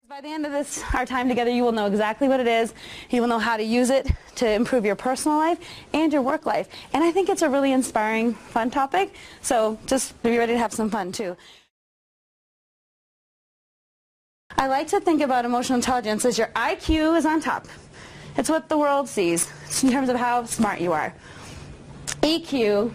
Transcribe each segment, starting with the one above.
By the end of this, our time together, you will know exactly what it is. You will know how to use it to improve your personal life and your work life. And I think it's a really inspiring, fun topic. So just be ready to have some fun too. I like to think about emotional intelligence as your IQ is on top. It's what the world sees in terms of how smart you are. EQ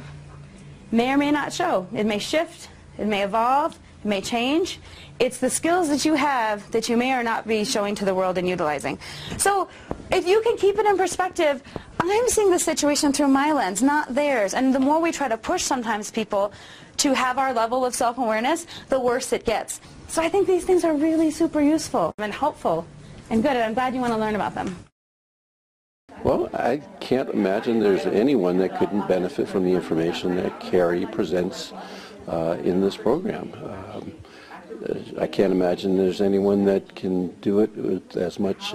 may or may not show. It may shift, it may evolve, it may change. It's the skills that you have that you may or not be showing to the world and utilizing. So if you can keep it in perspective, I'm seeing the situation through my lens, not theirs. And the more we try to push sometimes people to have our level of self-awareness, the worse it gets. So I think these things are really super useful and helpful and good, and I'm glad you want to learn about them. Well, I can't imagine there's anyone that couldn't benefit from the information that Kari presents in this program. I can't imagine there's anyone that can do it with as much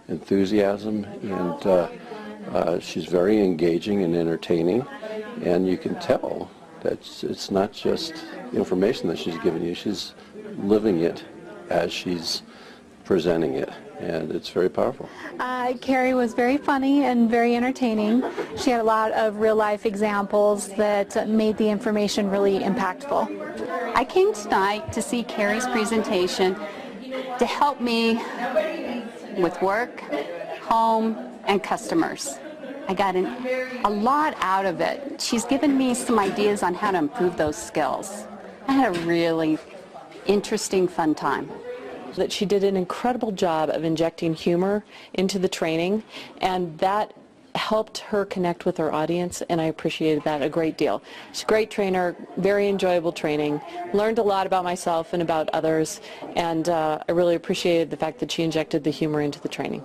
enthusiasm, and she's very engaging and entertaining, and you can tell that it's not just information that she's giving you, she's living it as she's presenting it, and it's very powerful. Kari was very funny and very entertaining. She had a lot of real-life examples that made the information really impactful. I came tonight to see Kari's presentation to help me with work, home, and customers. I got a lot out of it. She's given me some ideas on how to improve those skills. I had a really interesting, fun time. That she did an incredible job of injecting humor into the training, and that helped her connect with her audience, and I appreciated that a great deal. She's a great trainer, very enjoyable training, learned a lot about myself and about others, and I really appreciated the fact that she injected the humor into the training.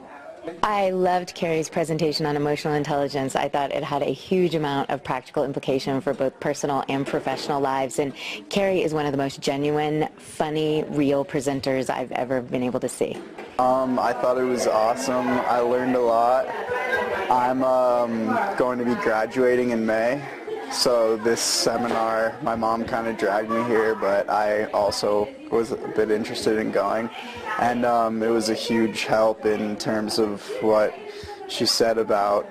I loved Kari's presentation on emotional intelligence. I thought it had a huge amount of practical implication for both personal and professional lives, and Kari is one of the most genuine, funny, real presenters I've ever been able to see. I thought it was awesome. I learned a lot. I'm going to be graduating in May, so this seminar, my mom kind of dragged me here, but I also was a bit interested in going. And it was a huge help in terms of what she said about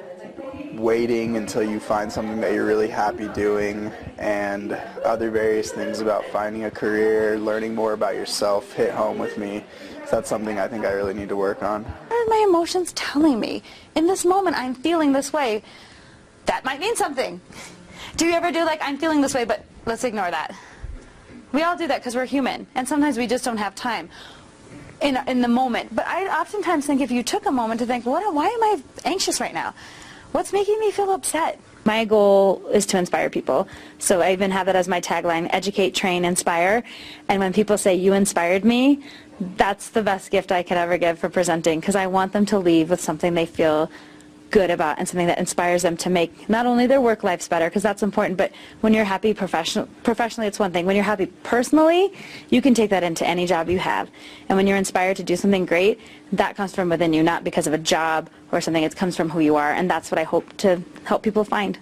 waiting until you find something that you're really happy doing, and other various things about finding a career, learning more about yourself hit home with me. So that's something I think I really need to work on. What are my emotions telling me? In this moment, I'm feeling this way. That might mean something. Do you ever do like, I'm feeling this way, but let's ignore that? We all do that because we're human, and sometimes we just don't have time in the moment. But I oftentimes think if you took a moment to think, why am I anxious right now? What's making me feel upset? My goal is to inspire people. So I even have that as my tagline, educate, train, inspire. And when people say, you inspired me, that's the best gift I could ever give for presenting, because I want them to leave with something they feel good about and something that inspires them to make not only their work lives better, because that's important, but when you're happy professionally, it's one thing. When you're happy personally, you can take that into any job you have. And when you're inspired to do something great, that comes from within you, not because of a job or something. It comes from who you are, and that's what I hope to help people find.